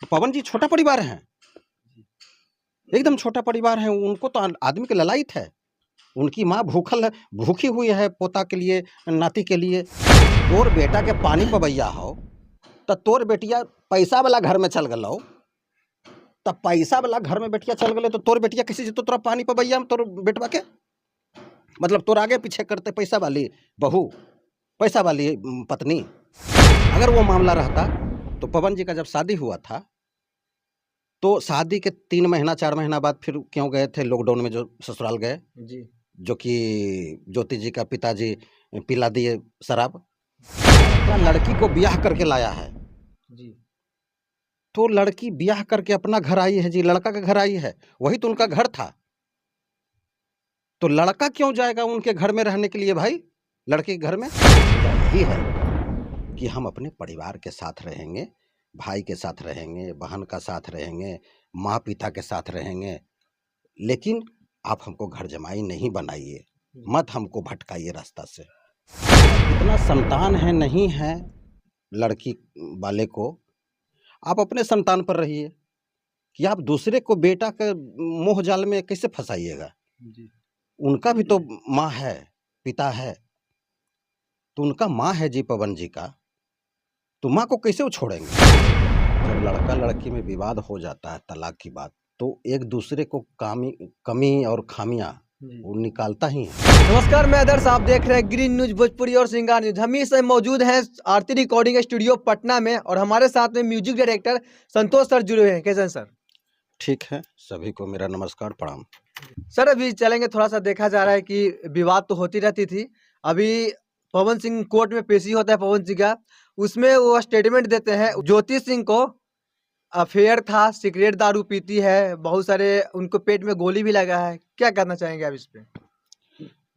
पवन जी छोटा परिवार है, एकदम छोटा परिवार है। उनको तो आदमी की ललायत है। उनकी माँ भूखी हुई है पोता के लिए, नाती के लिए। तोर बेटा के पानी पवैया हो तो तोर बेटिया पैसा वाला घर में चल गलो, तब पैसा वाला घर में बेटिया चल गए तो तोर बेटिया किसी तो तोरा पानी पवैया में तोर बेटवा के मतलब तोर आगे पीछे करते पैसा वाली बहू, पैसा वाली पत्नी। अगर वो मामला रहता तो पवन जी का जब शादी हुआ था तो शादी के 3 महीना 4 महीना बाद फिर क्यों गए थे लॉकडाउन में जो ससुराल गए जी। जो कि ज्योति जी का पिताजी पिला दिए शराब। अपना लड़की को ब्याह करके लाया है जी। तो लड़की ब्याह करके अपना घर आई है जी, लड़का का घर आई है, वही तो उनका घर था। तो लड़का क्यों जाएगा उनके घर में रहने के लिए भाई, लड़के के घर में? यही है कि हम अपने परिवार के साथ रहेंगे, भाई के साथ रहेंगे, बहन का साथ रहेंगे, माँ पिता के साथ रहेंगे, लेकिन आप हमको घर जमाई नहीं बनाइए, मत हमको भटकाइए रास्ता से। कितना संतान है नहीं है लड़की वाले को, आप अपने संतान पर रहिए कि आप दूसरे को बेटा के मोह जाल में कैसे फंसाइएगा। उनका भी तो माँ है, पिता है, तो उनका माँ है जी पवन जी का, तो माँ को कैसे वो छोड़ेंगे। जब लड़का लड़की में विवाद हो जाता है, तलाक की बात, तो एक दूसरे को कमी और खामियां वो निकालता ही है। नमस्कार, मैं आदर्श, आप देख रहे हैं ग्रीन न्यूज भोजपुरी और श्रृंगार न्यूज। हम इस समय मौजूद हैं आरती रिकॉर्डिंग स्टूडियो पटना में और हमारे साथ में म्यूजिक डायरेक्टर संतोष सर जुड़े हुए हैं। कैसे हैं सर? ठीक है, सभी को मेरा नमस्कार प्रणाम। सर अभी चलेंगे, थोड़ा सा देखा जा रहा है कि विवाद तो होती रहती थी। अभी पवन सिंह कोर्ट में पेशी होता है पवन सिंह का, उसमें वो स्टेटमेंट देते हैं ज्योति सिंह को अफेयर था, सिगरेट दारू पीती है, बहुत सारे उनको पेट में गोली भी लगा है। क्या कहना चाहेंगे आप इस पे?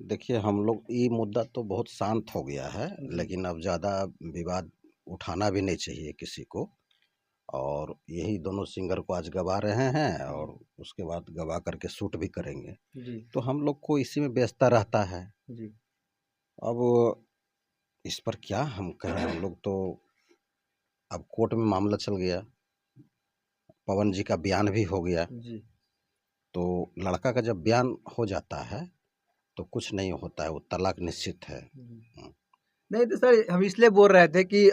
देखिए, हम लोग ये मुद्दा तो बहुत शांत हो गया है, लेकिन अब ज़्यादा विवाद उठाना भी नहीं चाहिए किसी को। और यही दोनों सिंगर को आज गवा रहे हैं और उसके बाद गवा करके शूट भी करेंगे जी। तो हम लोग को इसी में व्यस्तता रहता है। जी। अब इस पर क्या हम कहें, हम लोग तो अब कोर्ट में मामला चल गया, पवन जी का बयान भी हो गया, जी। तो लड़का का जब बयान हो जाता है तो कुछ नहीं होता है, वो तलाक निश्चित है। नहीं तो सर हम इसलिए बोल रहे थे कि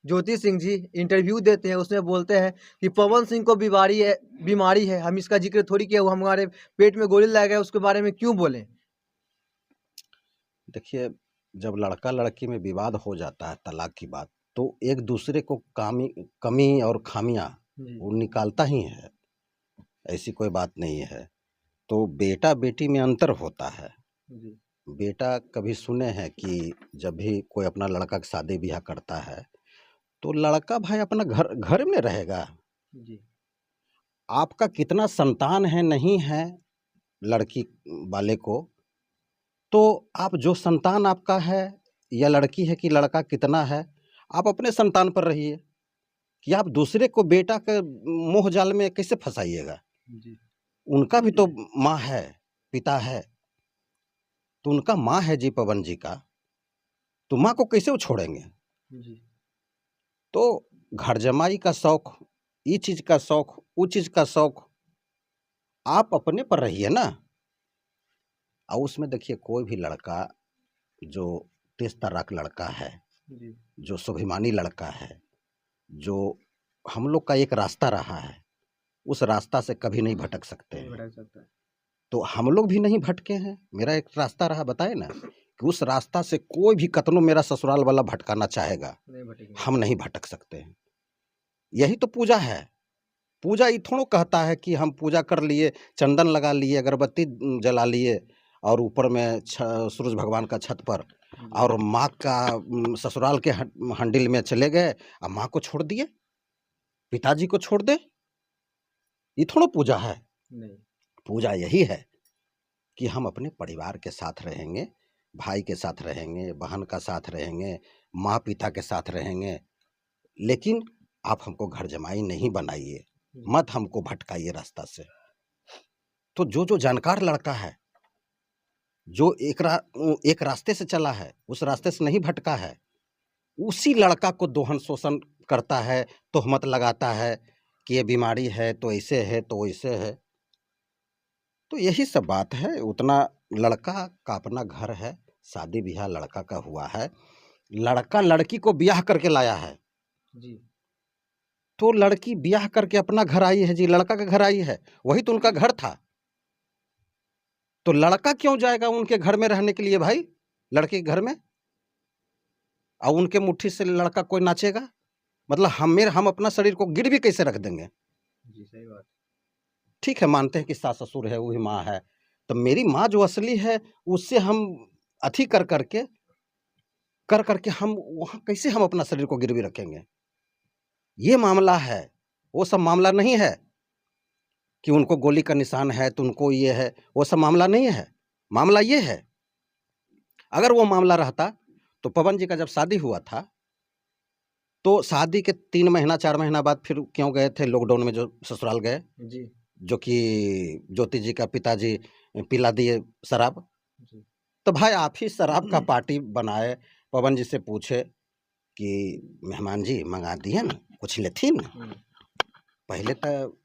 ज्योति सिंह जी इंटरव्यू देते हैं, उसमें बोलते हैं कि पवन सिंह को बीमारी है। हम इसका जिक्र थोड़ी किया, वो हमारे पेट में गोली लगा है, उसके बारे में क्यों बोलें? देखिए, जब लड़का लड़की में विवाद हो जाता है तलाक की बात, तो एक दूसरे को कमी और खामियां वो निकालता ही है, ऐसी कोई बात नहीं है। तो बेटा बेटी में अंतर होता है। बेटा कभी सुने हैं कि जब भी कोई अपना लड़का का शादी ब्याह करता है तो लड़का भाई अपना घर में रहेगा। आपका कितना संतान है नहीं है लड़की वाले को, तो आप जो संतान आपका है या लड़की है कि लड़का कितना है, आप अपने संतान पर रहिए कि आप दूसरे को बेटा के मोह जाल में कैसे फंसाइएगा। उनका भी तो माँ है, पिता है, तो उनका माँ है जी पवन जी का, तो माँ को कैसे वो छोड़ेंगे। तो घर जमाई का शौक, ये चीज का शौक, वो चीज का शौक, आप अपने पर रहिए ना। और उसमें देखिए, कोई भी लड़का जो तेज तर्राक लड़का है, जो स्वाभिमानी लड़का है, जो हम लोग का एक रास्ता रहा है, उस रास्ता से कभी नहीं भटक सकते हैं। तो हम लोग भी नहीं भटके हैं, मेरा एक रास्ता रहा, बताए ना कि उस रास्ता से कोई भी कतनो मेरा ससुराल वाला भटकाना चाहेगा, हम नहीं भटक सकते हैं। यही तो पूजा है। पूजा ये थोड़ा कहता है कि हम पूजा कर लिए, चंदन लगा लिए, अगरबत्ती जला लिए और ऊपर में सूरज भगवान का छत पर और माँ का ससुराल के हंडिल में चले गए और माँ को छोड़ दिए, पिताजी को छोड़ दे। ये थोड़ा पूजा है। नहीं, पूजा यही है कि हम अपने परिवार के साथ रहेंगे, भाई के साथ रहेंगे, बहन का साथ रहेंगे, माँ पिता के साथ रहेंगे, लेकिन आप हमको घर जमाई नहीं बनाइए, मत हमको भटकाइए रास्ता से। तो जो जानकार लड़का है, जो एक रास्ते से चला है, उस रास्ते से नहीं भटका है, उसी लड़का को दोहन शोषण करता है, तोहमत लगाता है कि ये बीमारी है तो ऐसे है तो वैसे है। तो यही सब बात है। उतना लड़का का अपना घर है, शादी ब्याह लड़का का हुआ है, लड़का लड़की को ब्याह करके लाया है, जी तो लड़की ब्याह करके अपना घर आई है जी, लड़का का घर आई है, वही तो उनका घर था। तो लड़का क्यों जाएगा उनके घर में रहने के लिए भाई, लड़के के घर में, और उनके मुट्ठी से लड़का कोई नाचेगा? मतलब हम अपना शरीर को गिरवी कैसे रख देंगे? जी सही बात। ठीक है, मानते हैं कि सास ससुर है, वही माँ है, तो मेरी माँ जो असली है उससे हम अथी कर करके हम वहाँ कैसे हम अपना शरीर को गिरवी रखेंगे? ये मामला है, वो सब मामला नहीं है कि उनको गोली का निशान है तो उनको ये है, वो सब मामला नहीं है। मामला ये है, अगर वो मामला रहता तो पवन जी का जब शादी हुआ था तो शादी के 3 महीना 4 महीना बाद फिर क्यों गए थे लॉकडाउन में, जो ससुराल गए, जी जो कि ज्योति जी का पिताजी पिला दिए शराब। जी तो भाई आप ही शराब का पार्टी बनाए, पवन जी से पूछे कि मेहमान जी मंगा दिए न कुछ लेथिन, पहले तो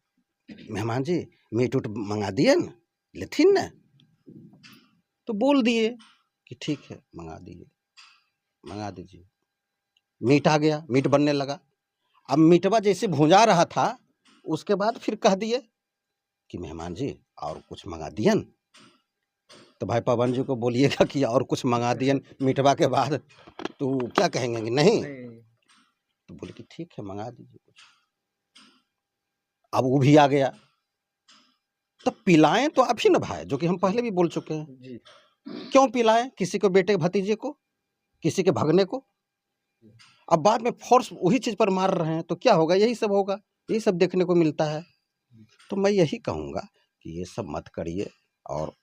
मेहमान जी मीट उट मंगा दिए न लेथिन न, तो बोल दिए कि ठीक है मंगा दीजिए। मीट आ गया, मीट बनने लगा। अब मीटवा जैसे भुंजा रहा था उसके बाद फिर कह दिए कि मेहमान जी और कुछ मंगा दियन। तो भाई पवन जी को बोलिएगा कि और कुछ मंगा दियन मीटवा के बाद, तो क्या कहेंगे कि नहीं? तो बोले कि ठीक है मंगा दीजिए कुछ। अब वो भी आ गया, तो पिलाएं तो आप ही ना भाई, जो कि हम पहले भी बोल चुके हैं। जी क्यों पिलाएं किसी को, बेटे भतीजे को, किसी के भगने को? अब बाद में फोर्स वही चीज पर मार रहे हैं तो क्या होगा? यही सब होगा, यही सब देखने को मिलता है। तो मैं यही कहूँगा कि ये सब मत करिए, और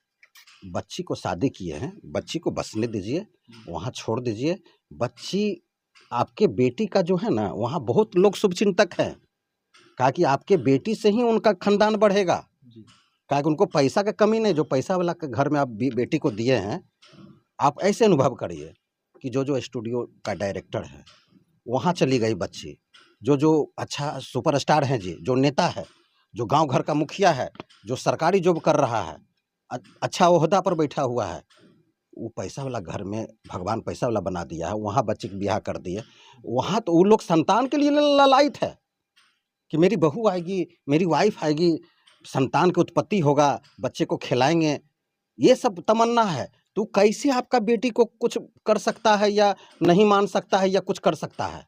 बच्ची को शादी किए हैं, बच्ची को बसने दीजिए, वहाँ छोड़ दीजिए। बच्ची आपके बेटी का जो है ना, वहाँ बहुत लोग शुभचिंतक हैं, कहा कि आपके बेटी से ही उनका खानदान बढ़ेगा, कहा कि उनको पैसा का कमी नहीं, जो पैसा वाला के घर में आप बेटी को दिए हैं। आप ऐसे अनुभव करिए कि जो स्टूडियो का डायरेक्टर है वहाँ चली गई बच्ची, जो अच्छा सुपरस्टार हैं जी, जो नेता है, जो गांव घर का मुखिया है, जो सरकारी जॉब कर रहा है, अच्छा ओहदा पर बैठा हुआ है, वो पैसा वाला घर में भगवान पैसा वाला बना दिया है, वहाँ बच्चे का ब्याह कर दिए। वहाँ तो वो लोग संतान के लिए ललायित है कि मेरी बहू आएगी, मेरी वाइफ आएगी, संतान की उत्पत्ति होगा, बच्चे को खिलाएंगे, ये सब तमन्ना है। तो कैसे आपका बेटी को कुछ कर सकता है या नहीं मान सकता है या कुछ कर सकता है?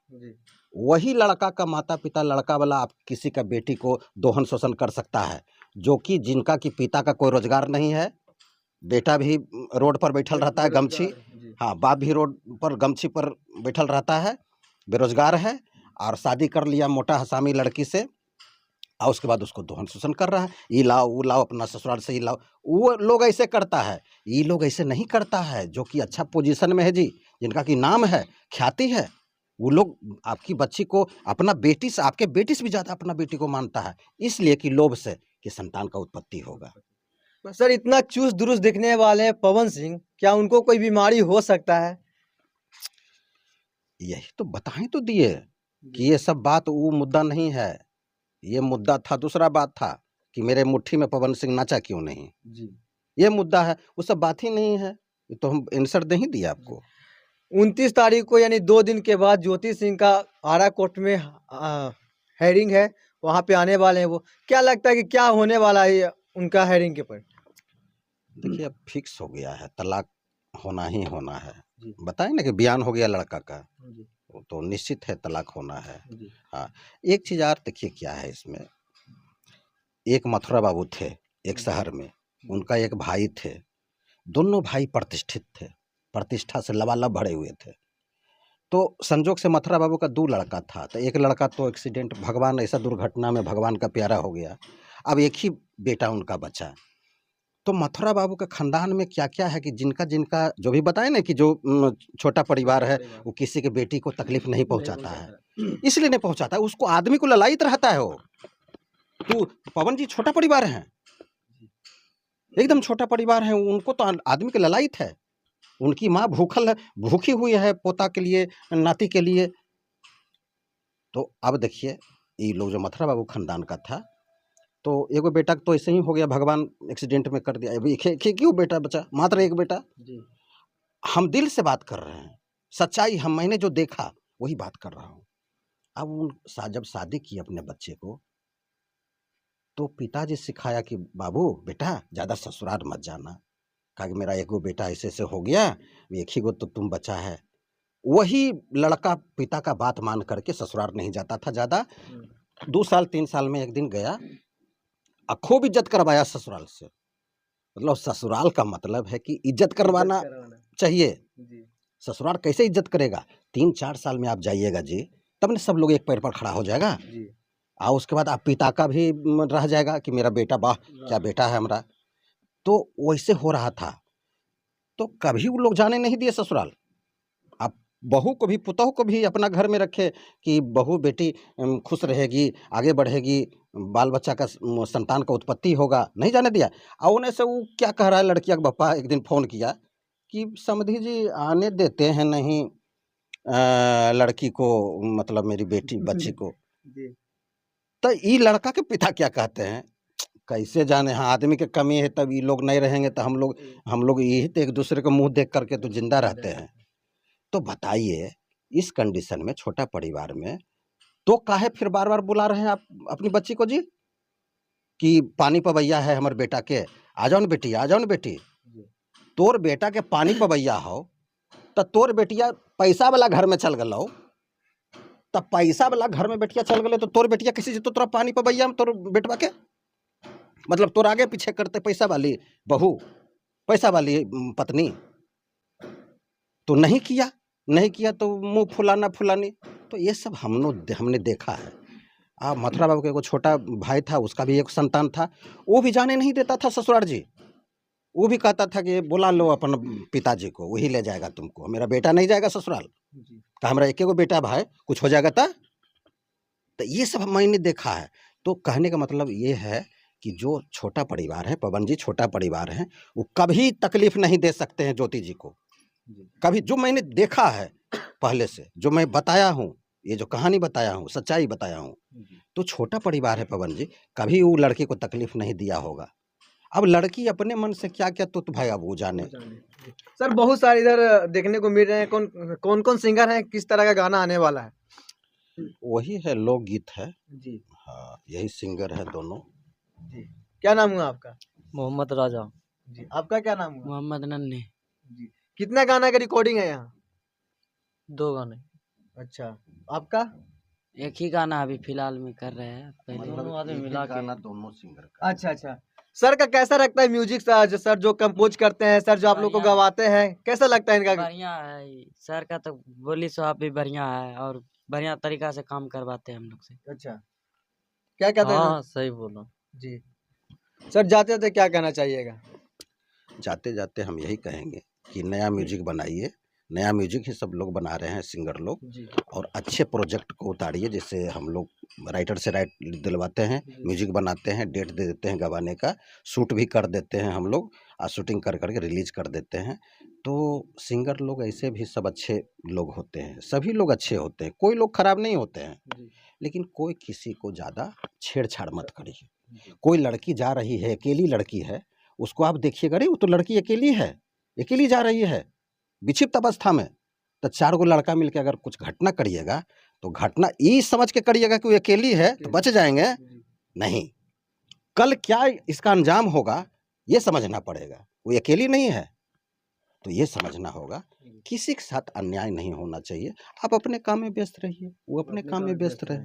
वही लड़का का माता पिता, लड़का वाला आप किसी का बेटी को दोहन शोषण कर सकता है, जो कि जिनका कि पिता का कोई रोजगार नहीं है, बेटा भी रोड पर बैठल रहता है गमछी, हाँ बाप भी रोड पर गमछी पर बैठल रहता है, बेरोजगार है, और शादी कर लिया मोटा हसामी लड़की से, और उसके बाद उसको दोहन शोषण कर रहा है, ये लाओ वो लाओ, अपना ससुराल से ये लाओ। वो लोग ऐसे करता है, ये लोग ऐसे नहीं करता है, जो कि अच्छा पोजीशन में है जी, जिनका कि नाम है, ख्याति है, वो लोग आपकी बच्ची को अपना बेटी से, आपके बेटी से भी ज़्यादा अपना बेटी को मानता है, इसलिए कि लोभ से कि संतान का उत्पत्ति होगा। सर इतना चुस्त दुरुस्त दिखने वाले पवन सिंह, क्या उनको कोई बीमारी हो सकता है? यही तो बताएं तो दिए कि ये सब बात वो मुद्दा नहीं है, ये मुद्दा था, दूसरा बात था कि मेरे मुट्ठी में पवन सिंह नाचा क्यों नहीं, जी ये मुद्दा है, वो सब बात ही नहीं है। ये तो हम आंसर दे ही दिया आपको। 29 तारीख को यानी 2 दिन के बाद ज्योति सिंह का आरा कोर्ट में हेयरिंग है, वहाँ पे आने वाले हैं वो। क्या लगता है कि क्या होने वाला है उनका हेयरिंग के पर? देखिए अब फिक्स हो गया है, तलाक होना ही होना है। जी बताए ना कि बयान हो गया लड़का का, जी वो तो निश्चित है तलाक होना है। जी हाँ, एक चीज़ और देखिए क्या है इसमें, एक मथुरा बाबू थे एक शहर में, उनका एक भाई थे, दोनों भाई प्रतिष्ठित थे, प्रतिष्ठा से लबालब भरे हुए थे। तो संजोग से मथुरा बाबू का 2 लड़का था, तो एक लड़का तो एक्सीडेंट, भगवान ऐसा दुर्घटना में भगवान का प्यारा हो गया, अब एक ही बेटा उनका बचा। तो मथुरा बाबू के खानदान में क्या-क्या है कि जिनका जो भी बताए ना कि जो छोटा परिवार है, वो किसी के बेटी को तकलीफ नहीं पहुँचाता है, इसलिए नहीं पहुँचाता है, उसको आदमी को ललायित रहता है वो। तो पवन जी छोटा परिवार हैं, एकदम छोटा परिवार है, उनको तो आदमी के ललायित है, उनकी माँ भूखी हुई है पोता के लिए, नाती के लिए। तो अब देखिए ये लोग जो मथुरा बाबू खानदान का था, तो एगो बेटा तो ऐसे ही हो गया, भगवान एक्सीडेंट में कर दिया। अभी क्यों बेटा बचा, मात्र एक बेटा। जी। हम दिल से बात कर रहे हैं, सच्चाई मैंने जो देखा वही बात कर रहा हूँ। अब जब शादी की अपने बच्चे को, तो पिताजी सिखाया कि बाबू बेटा ज़्यादा ससुराल मत जाना। कहा कि मेरा एगो बेटा ऐसे ऐसे हो गया, एक ही गो तो तुम बचा है। वही लड़का पिता का बात मान करके ससुराल नहीं जाता था ज़्यादा। 2 साल 3 साल में एक दिन गया, खूब इज्जत करवाया ससुराल से। मतलब ससुराल का मतलब है कि इज्जत करवाना चाहिए। जी। ससुराल कैसे इज्जत करेगा? 3-4 साल में आप जाइएगा जी, तब न सब लोग एक पैर पर खड़ा हो जाएगा। जी। और उसके बाद आप पिता का भी रह जाएगा कि मेरा बेटा, वाह क्या बेटा है हमारा। तो वैसे हो रहा था, तो कभी वो लोग जाने नहीं दिए ससुराल। आप बहू को भी, पुतोहू को भी अपना घर में रखे कि बहू बेटी खुश रहेगी, आगे बढ़ेगी, बाल बच्चा का संतान का उत्पत्ति होगा, नहीं जाने दिया। और उन्हें से वो क्या कह रहा है, लड़किया का पापा एक दिन फ़ोन किया कि समधी जी आने देते हैं नहीं लड़की को, मतलब मेरी बेटी बच्ची को। जी। तो ये लड़का के पिता क्या कहते हैं, कैसे जाने। हाँ, आदमी की कमी है, तब ये लोग नहीं रहेंगे तो हम लोग यही तो एक दूसरे को मुंह देख करके तो जिंदा रहते हैं। तो बताइए इस कंडीशन में, छोटा परिवार में, तो काहे फिर बार बार बुला रहे हैं आप अपनी बच्ची को जी, कि पानी पवैया है हमारे बेटा के, आ जाओ न बेटी, आ जाओ न बेटी। तोर बेटा के पानी पवैया हो, तो तोर बेटिया पैसा वाला घर में चल गलो, तब पैसा वाला घर में बेटिया चल गए, तो तोर बेटिया किसी तो तोरा पानी पवैया में तोर बेटवा के, मतलब तोर आगे पीछे करते पैसा वाली बहू, पैसा वाली पत्नी। तो नहीं किया तो मुंह फुलाना फुलानी। तो ये सब हमने देखा है। मथुरा बाबू का एगो छोटा भाई था, उसका भी एक संतान था, वो भी जाने नहीं देता था ससुराल जी। वो भी कहता था कि बुला लो अपन पिताजी को, वही ले जाएगा तुमको, मेरा बेटा नहीं जाएगा ससुराल। कहा हमारा एक एगो बेटा भाई, कुछ हो जाएगा तो ये सब मैंने देखा है। तो कहने का मतलब ये है कि जो छोटा परिवार है, पवन जी छोटा परिवार है, वो कभी तकलीफ नहीं दे सकते हैं ज्योति जी को, कभी। जो मैंने देखा है पहले से, जो मैं बताया हूँ, ये जो कहानी बताया हूँ, सच्चाई बताया हूँ, तो छोटा परिवार है पवन जी, कभी वो लड़की को तकलीफ नहीं दिया होगा। अब लड़की अपने मन से क्या क्या, तो भाई अब वो जाने। सर बहुत सारे इधर देखने को मिल रहे हैं, कौन कौन सिंगर हैं, किस तरह का गाना आने वाला है? वही है, लोकगीत है जी। हाँ, यही सिंगर है दोनों। जी। क्या नाम हुआ आपका? मोहम्मद राजा। जी। आपका क्या नाम हुआ? मोहम्मद नन्हे। जी। कितना गाना का रिकॉर्डिंग है यहाँ? 2 गाने। अच्छा, आपका? एक ही गाना अभी फिलहाल में कर रहे हैं, पहले दोनों आदमी मिला के। दोनों सिंगर का। अच्छा। सर का कैसा लगता है म्यूजिक? सर जो कंपोज करते हैं, सर जो आप लोग को बढ़िया। गवाते हैं, कैसा लगता है इनका? बढ़िया है सर का, तो बोली स्वभाव भी बढ़िया है और बढ़िया तरीका से काम करवाते हैं हम लोग से। अच्छा, क्या कहते हैं? हाँ सही बोलो जी। सर जाते थे क्या कहना चाहिएगा? जाते जाते हम यही कहेंगे कि नया म्यूजिक बनाइए, नया म्यूजिक ही सब लोग बना रहे हैं सिंगर लोग, जी। और अच्छे प्रोजेक्ट को उतारिए। जैसे हम लोग राइटर से राइट दिलवाते हैं, म्यूजिक बनाते हैं, डेट दे देते हैं गवाने का, शूट भी कर देते हैं हम लोग, और शूटिंग कर करके रिलीज कर देते हैं। तो सिंगर लोग ऐसे भी सब अच्छे लोग होते हैं, सभी लोग अच्छे होते हैं, कोई लोग खराब नहीं होते हैं। लेकिन कोई किसी को ज़्यादा छेड़छाड़ मत करिए। कोई लड़की जा रही है, अकेली लड़की है, उसको आप देखिएगा, अरे वो तो लड़की अकेली है, अकेली जा रही है विक्षिप्त अवस्था में, तो 4 गो लड़का मिलकर अगर कुछ घटना करिएगा, तो घटना ये समझ के करिएगा कि वो अकेली है तो बच जाएंगे, नहीं, कल क्या इसका अंजाम होगा ये समझना पड़ेगा। वो अकेली नहीं है, तो ये समझना होगा किसी के साथ अन्याय नहीं होना चाहिए। आप अपने काम में व्यस्त रहिए, वो अपने काम में व्यस्त रहे।